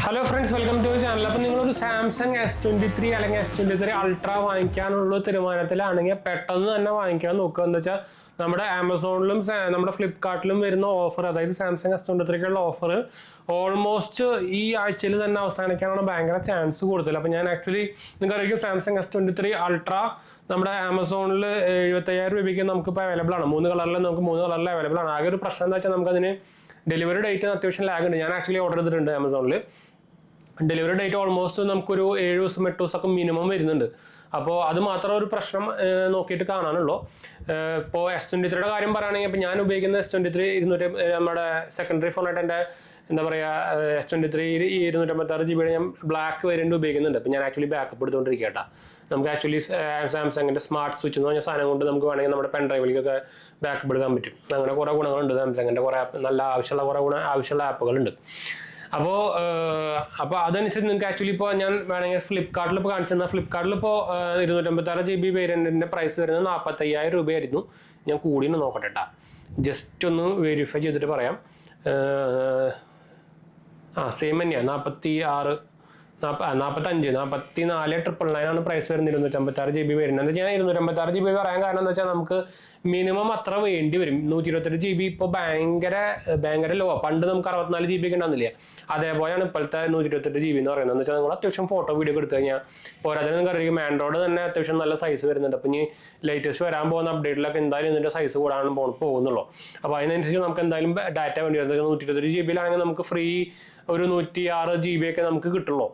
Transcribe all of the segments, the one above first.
Hello friends, welcome to our channel. അപ്പോൾ നിങ്ങൾ ഒരു Samsung S23 അല്ലെങ്കിൽ S23 Ultra വാങ്ങിക്കാനുള്ള തീരുമാനത്തിലാണെങ്കിൽ പെട്ടെന്ന് തന്നെ വാങ്ങിക്കാൻ നോക്കുക. എന്താ വെച്ചാൽ നമ്മുടെ ആമസോണിലും നമ്മുടെ ഫ്ലിപ്കാർട്ടിലും വരുന്ന ഓഫർ, അതായത് സാംസങ് S23ക്കുള്ള ഓഫർ ഓൾമോസ്റ്റ് ഈ ആഴ്ചയിൽ തന്നെ അവസാനിക്കാനുള്ള ഭയങ്കര ചാൻസ് കൂടുതൽ. അപ്പോൾ ഞാൻ ആക്ച്വലി നിങ്ങൾക്കറിയാം സാംസങ് S23 Ultra നമ്മുടെ ആമസോണിൽ 75,000 രൂപയ്ക്ക് നമുക്കിപ്പോൾ അവൈലബിൾ ആണ്. 3 കളറിൽ നമുക്ക് 3 കളറിൽ അവൈലബിൾ ആണ്. ആകെ ഒരു പ്രശ്നം എന്താ വെച്ചാൽ നമുക്കതിന് ഡെലിവറി ഡേറ്റ് അത്യാവശ്യം ലാഗ് ഉണ്ട്. ഞാൻ ആക്ച്വലി ഓർഡർ ചെയ്തിട്ടുണ്ട് ആമസോണിൽ. ഡെലിവറി ഡേറ്റ് ഓൾമോസ്റ്റ് നമുക്കൊരു 7 ദിവസം 8 ദിവസമൊക്കെ മിനിമം വരുന്നുണ്ട്. അപ്പോൾ അത് മാത്രം ഒരു പ്രശ്നം നോക്കിയിട്ട് കാണാനുള്ളൂ. ഇപ്പോൾ S23യുടെ കാര്യം പറയുകയാണെങ്കിൽ ഇപ്പോൾ ഞാൻ ഉപയോഗിക്കുന്ന S23 നമ്മുടെ സെക്കൻഡറി ഫോണായിട്ട് എൻ്റെ എന്താ പറയുക S23 256 GB ഞാൻ ബ്ലാക്ക് വേരിയൻ്റ് ഉപയോഗിക്കുന്നുണ്ട്. അപ്പോൾ ഞാൻ ആക്ച്വലി ബാക്കപ്പ് എടുത്തുകൊണ്ടിരിക്കുക കേട്ടോ. നമുക്ക് ആക്ച്വലി സാംസങ്ങിൻ്റെ സ്മാർട്ട് സ്വിച്ച് എന്ന് പറഞ്ഞ സാധനം കൊണ്ട് നമുക്ക് വേണമെങ്കിൽ നമ്മുടെ പെൻ ഡ്രൈവിലേക്കൊക്കെ ബാക്കപ്പ് എടുക്കാൻ പറ്റും. അങ്ങനെ കുറേ ഗുണങ്ങളുണ്ട്. സാംസങ്ങിൻ്റെ കുറേ നല്ല ആവശ്യമുള്ള ആപ്പുകളുണ്ട്. അപ്പോൾ അതനുസരിച്ച് നിങ്ങൾക്ക് ആക്ച്വലി ഇപ്പോൾ ഞാൻ വേണമെങ്കിൽ ഫ്ലിപ്കാർട്ടിൽ ഇപ്പോൾ കാണിച്ചു തന്നാൽ ഫ്ലിപ്കാർട്ടിൽ ഇപ്പോൾ 256 GB വേരിയൻറ്റിൻ്റെ പ്രൈസ് വരുന്നത് 45,000 രൂപയായിരുന്നു. ഞാൻ കൂടിയെന്ന് നോക്കട്ടെ കേട്ടോ, ജസ്റ്റ് ഒന്ന് വെരിഫൈ ചെയ്തിട്ട് പറയാം. സെയിം തന്നെയാണ് 44,999 പ്രൈസ് വരുന്നത്. 256 GB വരുന്നത്. ഞാൻ 256 GB പറയാൻ കാരണം എന്താ വെച്ചാൽ നമുക്ക് മിനിമം അത്ര വേണ്ടി വരും. 128 GB ഇപ്പോൾ ഭയങ്കര ലോ. പണ്ട് നമുക്ക് 64 GB ഒക്കെ ഉണ്ടാകുന്നില്ല, അതേപോലെയാണ് ഇപ്പോഴത്തെ 128 GB എന്ന് പറയുന്നത്. എന്ന് വെച്ചാൽ നിങ്ങൾ അത്യാവശ്യം ഫോട്ടോ വീഡിയോ ഒക്കെ എടുത്തു കഴിഞ്ഞാൽ പോരാതെ നിങ്ങൾക്ക് അറിയാം ആൻഡ്രോയിഡ് തന്നെ അത്യാവശ്യം നല്ല സൈസ് വരുന്നുണ്ട്. അപ്പോൾ ഇനി ലേറ്റസ്റ്റ് വരാൻ പോകുന്ന അപ്ഡേറ്റിലൊക്കെ എന്തായാലും ഇതിൻ്റെ സൈസ് കൂടാൻ പോകുന്നുള്ളൂ. അപ്പോൾ അതിനനുസരിച്ച് നമുക്ക് എന്തായാലും ഡാറ്റ വേണ്ടി വരുന്നത്. 128 GB നമുക്ക് ഫ്രീ ഒരു 106 GB ഒക്കെ നമുക്ക് കിട്ടുള്ളൂ.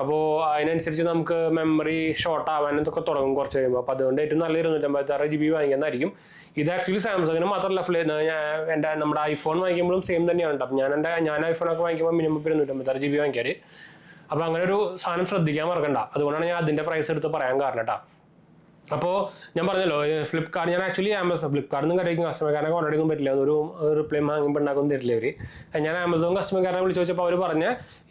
അപ്പോൾ അതിനനുസരിച്ച് നമുക്ക് മെമ്മറി ഷോർട്ട് ആവാനൊക്കെ തുടങ്ങും കുറച്ച് കഴിയുമ്പോൾ. അപ്പോൾ അതുകൊണ്ട് ഏറ്റവും നല്ല 256 GB വാങ്ങിക്കുന്നതായിരിക്കും. ഇത് ആക്ച്വലി സാംസങ്ങിന് മാത്രമല്ല, നമ്മുടെ ഐഫോൺ വാങ്ങിക്കുമ്പോഴും സെയിം തന്നെയാണ്. അപ്പോൾ ഞാൻ ഐഫോണൊക്കെ വാങ്ങിക്കുമ്പോൾ മിനിമം 256 GB വാങ്ങിക്കാറ്. അപ്പോൾ അങ്ങനെ ഒരു സാധനം ശ്രദ്ധിക്കാൻ മറക്കണ്ട. അതുകൊണ്ടാണ് ഞാൻ അതിൻ്റെ പ്രൈസ് എടുത്ത് പറയാൻ കാരണം കേട്ടോ. അപ്പോൾ ഞാൻ പറഞ്ഞല്ലോ ഫ്ലിപ്കാർട്ട്, ഞാൻ ആക്ച്വലി ഫ്ലിപ്കാർട്ടിൽ നിന്ന് കറിയിക്കും കസ്റ്റമർ കെയറിനെ കോൺടാക്ട് ചെയ്യാൻ പറ്റില്ല. ഒരു റിപ്ലൈ വാങ്ങുമ്പോൾ ഉണ്ടാക്കും തരില്ല അവർ. ഞാൻ ആമസോൺ കസ്റ്റമർ കെയറിനെ വിളിച്ച് ചോദിച്ചപ്പോൾ അവർ പറഞ്ഞ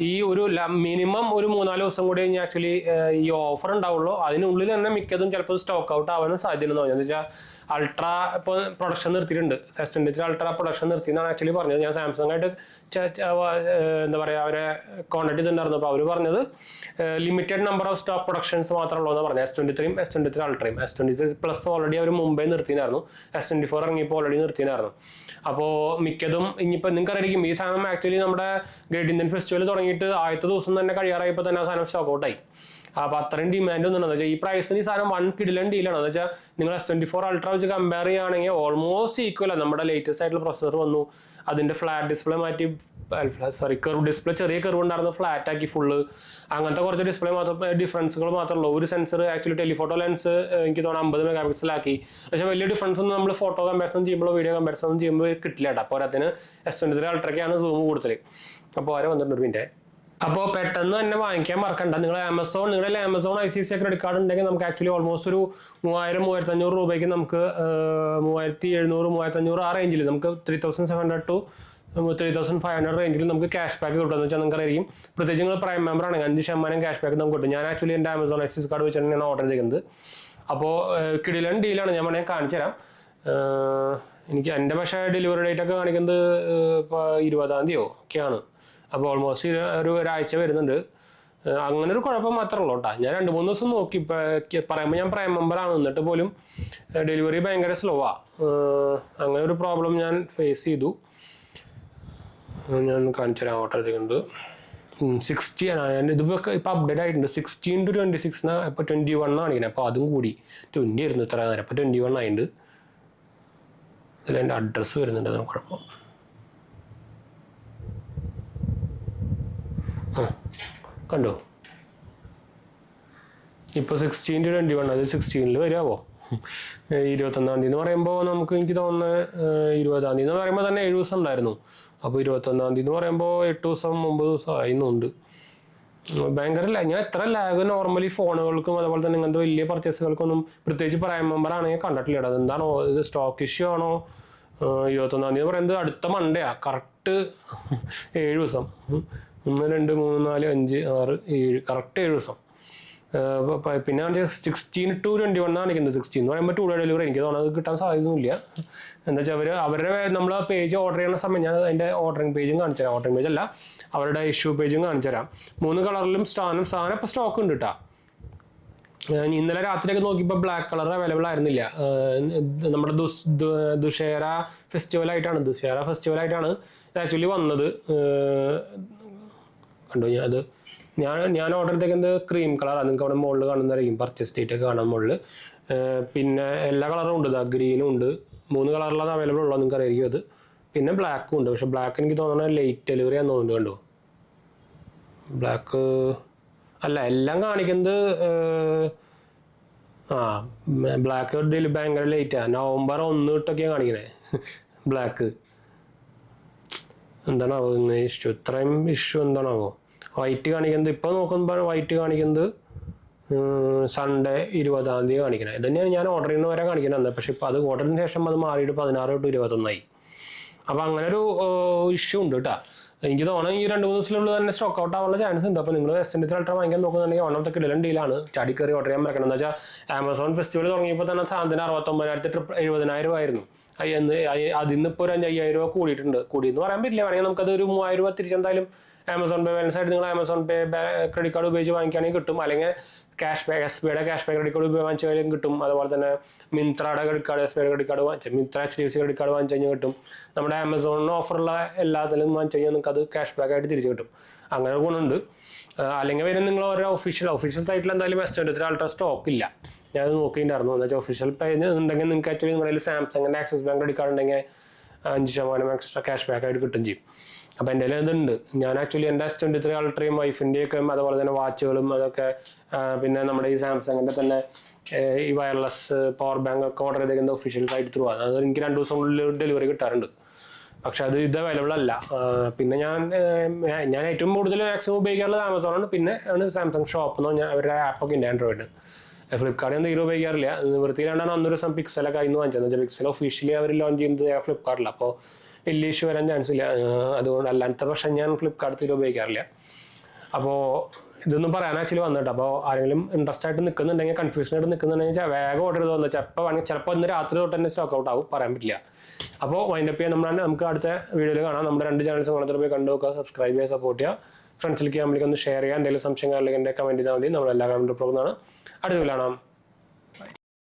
ഈ ഒരു മിനിമം ഒരു 3-4 ദിവസം കൂടി കഴിഞ്ഞാൽ ആക്ച്വലി ഈ ഓഫർ ഉണ്ടാവുള്ളൂ. അതിനുള്ളിൽ തന്നെ മിക്കതും ചിലപ്പോൾ സ്റ്റോക്ക് ഔട്ട് ആവാനും സാധ്യതയുണ്ടെന്ന് പറഞ്ഞു. എന്ന് വെച്ചാൽ അൾട്ര ഇപ്പോൾ പ്രൊഡക്ഷൻ നിർത്തിയിട്ടുണ്ട്. S23 അൾട്ര പ്രൊഡക്ഷൻ നിർത്തിയെന്നാണ് ആക്ച്വലി പറഞ്ഞത്. ഞാൻ സാംസങ്ങായിട്ട് എന്താ പറയുക അവരെ കോൺടാക്ട് ചെയ്തിട്ടുണ്ടായിരുന്നു. അപ്പോൾ അവർ പറഞ്ഞത് limited number of stock productions മാത്രമേ ഉള്ളൂ എന്ന് പറഞ്ഞു. S23 S23 അൾട്രയും S23 പ്ലസ് ഓൾറെഡി അവർ മുംബൈ നിർത്തിയായിരുന്നു. S24 ഇറങ്ങിയപ്പോൾ ഓൾറെഡി നിർത്തിയായിരുന്നു. അപ്പോൾ മിക്കതും ഇനിയിപ്പോൾ നിങ്ങൾക്ക് അറിയാം ഈ സാധനം ആക്ച്വലി നമ്മുടെ ഗ്രേറ്റ് ഇന്ത്യൻ ഫെസ്റ്റിവൽ തുടങ്ങിയിട്ട് ആദ്യത്തെ ദിവസം തന്നെ കഴിയാറായപ്പോൾ തന്നെ ആ സാധനം സ്റ്റോക്ക് ഔട്ടായി. അപ്പോൾ അത്രയും ഡിമാൻഡ് ഒന്നും എന്താ വെച്ചാൽ ഈ പ്രൈസിന് ഈ സാധനം 1 കിടിലൻ ഡീലാണ്. എന്ന് വെച്ചാൽ നിങ്ങൾ S24 അൾട്ര വെച്ച് കമ്പയർ ചെയ്യുകയാണെങ്കിൽ ഓൾമോസ്റ്റ് ഈക്വലാണ്. നമ്മുടെ ലേറ്റസ്റ്റ് ആയിട്ടുള്ള പ്രൊസസർ വന്നു, അതിൻ്റെ ഫ്ലാറ്റ് ഡിസ്പ്ലേ മാറ്റി കർവ് ഡിസ്പ്ലേ ചെറിയ കർവ് ഉണ്ടായിരുന്നു ഫ്ലാറ്റ് ആക്കി ഫുള്ള്. അങ്ങനത്തെ കുറച്ച് ഡിസ്പ്ലേ ഡിഫറൻസുകൾ മാത്രമേ ഉള്ളൂ. ഒരു സെൻസർ ആക്ച്വലി ടെലിഫോട്ടോ ലെൻസ് എനിക്ക് തോന്നുന്നു 50 MP ആക്കി. പക്ഷേ വലിയ ഡിഫറൻസ് ഒന്നും നമ്മൾ ഫോട്ടോ കമ്പാരിസൺ ചെയ്യുമ്പോൾ വീഡിയോ കമ്പാരിസൺ ചെയ്യുമ്പോൾ കിട്ടില്ല കേട്ടോ. അപ്പോൾ അതിന് S23 അൾട്രയ്ക്കാണ് സൂം കൂടുതൽ. അപ്പോൾ ആരെ വന്നിട്ടുണ്ട് പിന്നെ. അപ്പോൾ പെട്ടെന്ന് തന്നെ വാങ്ങിക്കാൻ മറക്കണ്ട. നിങ്ങളുടെ ആമസോൺ ICICI ക്രെഡിറ്റ് കാർഡ് ഉണ്ടെങ്കിൽ നമുക്ക് ആക്ച്വലി ഓൾമോസ്റ്റ് ഒരു 3,000-3,500 രൂപയ്ക്ക് നമുക്ക് 3,700-3,500 ആ റേഞ്ചിൽ നമുക്ക് 3,700 to 3,500 റേഞ്ചിൽ നമുക്ക് ക്യാഷ് ബാക്ക് കിട്ടുമെന്ന് വെച്ചാൽ നിങ്ങൾക്ക് അറിയാം. പ്രത്യേകിച്ച് നിങ്ങൾ പ്രൈം മെമ്പർ ആണെങ്കിൽ 5% ക്യാഷ് ബാക്ക് നമുക്ക് കിട്ടും. ഞാൻ ആക്ച്വലി എൻ്റെ ആമസോൺ ICICI കാർഡ് വെച്ചാണ് ഞാൻ ഓർഡർ ചെയ്യുന്നത്. അപ്പോൾ കിടിലൻ ഡീലാണ്. ഞാൻ വേണമെങ്കിൽ കാണിച്ചു തരാം. എൻ്റെ പക്ഷേ ഡെലിവറി ഡേറ്റ് ഒക്കെ കാണിക്കുന്നത് ഇപ്പോൾ 20-ാം തീയതിയോ ഒക്കെയാണ്. അപ്പോൾ ഓൾമോസ്റ്റ് ഒരാഴ്ച വരുന്നുണ്ട്. അങ്ങനെ ഒരു കുഴപ്പം മാത്രമേ ഉള്ളൂ കേട്ടോ. ഞാൻ 2-3 ദിവസം നോക്കി. പറയുമ്പോൾ ഞാൻ പ്രൈം മെമ്പറാണ്, എന്നിട്ട് പോലും ഡെലിവറി ഭയങ്കര സ്ലോവാണ്. അങ്ങനെ ഒരു പ്രോബ്ലം ഞാൻ ഫേസ് ചെയ്തു. ഞാൻ കാണിച്ചു തരാം. ഓർഡർ ചെയ്യുന്നത് 60 ആണ്. ഇതിപ്പോൾ അപ്ഡേറ്റ് ആയിട്ടുണ്ട്. 16 to 26 ഇപ്പോൾ 21 ആണെങ്കിൽ. അപ്പോൾ അതും കൂടി 20 ആയിരുന്നു ഇത്ര നേരം. അപ്പോൾ 21 ആയിട്ടുണ്ട്. ഇതിൽ എൻ്റെ അഡ്രസ്സ് വരുന്നുണ്ട്. നമുക്ക് കുഴപ്പം കണ്ടോ. ഇപ്പോൾ 16 to 21, അത് 16 വരാമോ. 21-ാം തീയതി എന്ന് പറയുമ്പോൾ നമുക്ക് എനിക്ക് തോന്നുന്നത് 20-ാം തീയതി എന്ന് പറയുമ്പോൾ തന്നെ 7 ദിവസം ഉണ്ടായിരുന്നു. അപ്പോൾ 21-ാം തീയതി എന്ന് പറയുമ്പോൾ 8 ദിവസം 9 ദിവസം ആയിരുന്നുണ്ട്. ഭയങ്കര ഞാൻ എത്ര ലാഗ് നോർമലി ഫോണുകൾക്കും അതുപോലെ തന്നെ ഇങ്ങനത്തെ വലിയ പർച്ചേസുകൾക്കൊന്നും പ്രത്യേകിച്ച് പ്രൈം മെമ്പർ ആണെങ്കിൽ കണ്ടിട്ടില്ല. അതെന്താണോ ഇത് സ്റ്റോക്ക് ഇഷ്യൂ ആണോ. 21-ാം തീയതി പറയുന്നത് അടുത്ത മൺഡേയാണ്. കറക്റ്റ് 7 ദിവസം. 1 2 3 4 5 6 7 കറക്റ്റ് 7 ദിവസം. പിന്നെ 16 to 21 കാണിക്കുന്നത്. 16 എന്ന് പറയുമ്പോൾ 2 ഡേ ഡെലിവറി. എനിക്ക് തോന്നുന്നത് കിട്ടാൻ സാധ്യതയൊന്നുമില്ല. എന്താ വെച്ചാൽ അവരുടെ നമ്മൾ പേജ് ഓർഡർ ചെയ്യുന്ന സമയം ഞാൻ അതിൻ്റെ ഓർഡറിങ് പേജും കാണിച്ചു തരാം. ഓർഡറിങ് പേജ് അല്ല, അവരുടെ ഇഷ്യൂ പേജും കാണിച്ചു തരാം. 3 കളറിലും സാധനം ഇപ്പോൾ സ്റ്റോക്ക് ഉണ്ട് കേട്ടോ. ഇന്നലെ രാത്രിയൊക്കെ നോക്കിയപ്പോൾ ബ്ലാക്ക് കളർ അവൈലബിൾ ആയിരുന്നില്ല. നമ്മുടെ ദുഷേര ഫെസ്റ്റിവലായിട്ടാണ് ഇത് ആക്ച്വലി വന്നത്. കണ്ടോ ഞാൻ ഓർഡർ ചെയ്തേക്കുന്നത് ക്രീം കളറാണ്. നിങ്ങൾക്ക് അവിടെ മുകളിൽ കാണുന്നതായിരിക്കും, പർച്ചേസ് ഡേറ്റ് ഒക്കെ കാണാൻ മുകളിൽ. പിന്നെ എല്ലാ കളറും ഉണ്ട്, ഗ്രീനും ഉണ്ട്. 3 കളറിലാണ് അവൈലബിൾ ഉള്ളത്, നിങ്ങൾക്ക് അറിയായിരിക്കും അത്. പിന്നെ ബ്ലാക്കും ഉണ്ട്, പക്ഷെ ബ്ലാക്ക് എനിക്ക് തോന്നുന്നത് ലേറ്റ് ഡെലിവറി ആണെന്ന് തോന്നുന്നുണ്ട്. കണ്ടോ ബ്ലാക്ക് അല്ല, എല്ലാം കാണിക്കുന്നത് ബ്ലാക്ക് ഭയങ്കര ലേറ്റാണ്. നവംബർ 1 തൊട്ടൊക്കെയാണ് കാണിക്കണേ ബ്ലാക്ക്. എന്താണാവോ ഇങ്ങനെ ഇഷ്യൂ, ഇത്രയും ഇഷ്യൂ എന്താണാവോ? വൈറ്റ് കാണിക്കുന്നത് ഇപ്പോൾ നോക്കുമ്പോൾ വൈറ്റ് കാണിക്കുന്നത് സൺഡേ 20-ാം തീയതി കാണിക്കണേ. ഇത് തന്നെയാണ് ഞാൻ ഓർഡർ ചെയ്യുന്ന വരെ കാണിക്കുന്നത്. പക്ഷെ ഇപ്പോൾ അത് ഓർഡറിന് ശേഷം അത് മാറിയിട്ട് 16 തൊട്ട് 21 അപ്പോൾ അങ്ങനെ ഒരു ഇഷ്യൂ ഉണ്ട് കേട്ടോ. എനിക്ക് തോന്നുന്നു ഈ 2-3 ദിവസത്തിനുള്ളിൽ തന്നെ സ്റ്റോക്ക് ഔട്ട് ആവാനുള്ള ചാൻസ് ഉണ്ട്. അപ്പോൾ നിങ്ങൾ S23 അൾട്രാ വാങ്ങിക്കാൻ നോക്കുന്നുണ്ടെങ്കിൽ വൺ ഓഫ് ദ കിടിലൻ ഡീലാണ്. ചാടി കയറി ഓർഡർ ചെയ്യാൻ മറക്കണം. എന്താ വെച്ചാൽ ആമസോൺ ഫെസ്റ്റിവൽ തുടങ്ങിയപ്പോൾ തന്നെ സാധനത്തിന് 69,070 ആയിരുന്നു. അതിന്നിപ്പോൾ ഒരു 5,000 രൂപ കൂടിയിട്ടുണ്ട്. കൂടിയെന്ന് പറയാൻ പറ്റില്ല, വേണമെങ്കിൽ നമുക്കത് ഒരു 3,000 രൂപ തിരിച്ചെന്തായാലും ആമസോൺ പേ ബാലൻസ് ആയിട്ട് നിങ്ങൾ ആമസോൺ പേ ക്രെഡിറ്റ് കാർഡ് ഉപയോഗിച്ച് വാങ്ങിക്കുകയാണെങ്കിൽ കിട്ടും. അല്ലെങ്കിൽ ക്യാഷ് ബാക്ക്, SBIയുടെ ക്യാഷ് ബാക്ക് ക്രെഡിറ്റ് കാർഡ് ഉപയോഗിച്ച് വാങ്ങിച്ചാലും കിട്ടും. അതുപോലെ തന്നെ മിന്ത്രയുടെ ക്രെഡിറ്റ് കാർഡ്, SBIയുടെ ക്രെഡിറ്റ് കാർഡ് വാങ്ങിച്ചാൽ, മിന്ത്ര HDFC ക്രെഡിറ്റ് കാർഡ് വാങ്ങിച്ചു കഴിഞ്ഞാൽ കിട്ടും. നമ്മുടെ ആമസോണിന് ഓഫറുള്ള എല്ലാത്തിലും വാങ്ങിച്ചു കഴിഞ്ഞാൽ നിങ്ങൾക്ക് അത് ക്യാഷ് ബാക്ക് ആയിട്ട് തിരിച്ചു കിട്ടും. അങ്ങനെ ഗുണമുണ്ട്. അല്ലെങ്കിൽ വരും നിങ്ങൾ ഓരോ ഒഫീഷ്യൽ സൈറ്റിൽ എന്തായാലും S23 അൾട്രാ സ്റ്റോക്ക് ഇല്ല. ഞാനത് നോക്കിയിട്ടുണ്ടായിരുന്നു. എന്ന് വെച്ചാൽ ഒഫീഷ്യൽ പേജ് ഉണ്ടെങ്കിൽ നിങ്ങൾക്ക് ആക്ച്വലി നിങ്ങളുടെ സാംസങ്ങിൻ്റെ ആക്സിസ് ബാങ്ക് ക്രെഡിറ്റ് കാർഡ് ഉണ്ടെങ്കിൽ 5% എക്സ്ട്രാ ക്യാഷ് ബാക്ക് ആയിട്ട് കിട്ടും ചെയ്യും. അപ്പോൾ എൻ്റെ കയ്യിൽ ഇതുണ്ട്. ഞാൻ ആക്ച്വലി എൻ്റെ S23 അൾട്രയും വൈഫിൻ്റെയൊക്കെ അതുപോലെ തന്നെ വാച്ചുകളും അതൊക്കെ, പിന്നെ നമ്മുടെ ഈ സാംസങ്ങിൻ്റെ തന്നെ ഈ വയർലെസ് പവർ ബാങ്ക് ഒക്കെ ഓർഡർ ചെയ്തേക്കുന്നത് ഒഫീഷ്യൽ സൈറ്റ് ത്രൂ ആണ്. അത് എനിക്ക് 2 ദിവസത്തിനുള്ളിൽ ഡെലിവറി കിട്ടാറുണ്ട്. പക്ഷെ ഇത് അവൈലബിൾ അല്ല. പിന്നെ ഞാൻ ഏറ്റവും കൂടുതൽ മാക്സിമം ഉപയോഗിക്കാറുള്ളത് ആമസോണാണ്. പിന്നെ ആണ് സാംസങ് ഷോപ്പ് എന്ന് പറഞ്ഞാൽ അവരുടെ ആപ്പൊക്കെ ഉണ്ട് ആൻഡ്രോയിഡ്. ഫ്ലിപ്കാർട്ടിൽ ഞാൻ തീരെ ഉപയോഗിക്കാറില്ല. വൃത്തിയിലാണ്ടാണ് അന്നൊരു ദിവസം പിക്സലൊക്കെ അതിന് വാങ്ങിച്ചത്. വെച്ചാൽ പിക്സൽ ഒഫീഷ്യലി അവർ ലോഞ്ച് ചെയ്യുന്നത് ഫ്ലിപ്കാർട്ടില്ല. അപ്പോൾ വലിയ ഇഷ്യൂ വരാൻ ചാൻസ് ഇല്ല. അതുകൊണ്ട് അല്ലാത്ത പക്ഷേ ഞാൻ ഫ്ലിപ്കാർട്ട് തീരെ ഉപയോഗിക്കാറില്ല. അപ്പോൾ ഇതൊന്നും പറയാൻ ആക്ച്വലി വന്നിട്ട്. അപ്പോൾ ആരെങ്കിലും ഇൻട്രസ്റ്റ് ആയിട്ട് നിൽക്കുന്നുണ്ടെങ്കിൽ, കൺഫ്യൂഷൻ ആയിട്ട് നിൽക്കുന്നുണ്ടെങ്കിൽ വേഗം ഓർഡർ ചെയ്ത് വന്നു വെച്ചാൽ എപ്പോൾ വേണമെങ്കിൽ ചിലപ്പോൾ ഇന്ന് രാത്രി തൊട്ട് തന്നെ സ്റ്റോക്ക് ഔട്ട് ആവും, പറയാൻ പറ്റില്ല. അപ്പോൾ വൈൻഡപ്പ് ചെയ്യാൻ നമുക്ക് അടുത്ത വീഡിയോയിൽ കാണാം. നമ്മുടെ 2 ചാനൽസ് ഓണത്തിൽ പോയി കണ്ടു നോക്കുക, സബ്സ്ക്രൈബ് ചെയ്യുക, സപ്പോർട്ട് ചെയ്യുക. ഫ്രണ്ട്സിലേക്ക് നമ്മളേക്ക് ഒന്ന് ഷെയർ ചെയ്യുക. എന്തെങ്കിലും സംശയങ്ങളിലേക്ക് എൻ്റെ കമൻറ്റ് ചെയ്താൽ മതി. നമ്മളെല്ലാ കമൻറ്റ് പോകുന്നതാണ്. അടുത്ത വീഡിയോ കാണാം.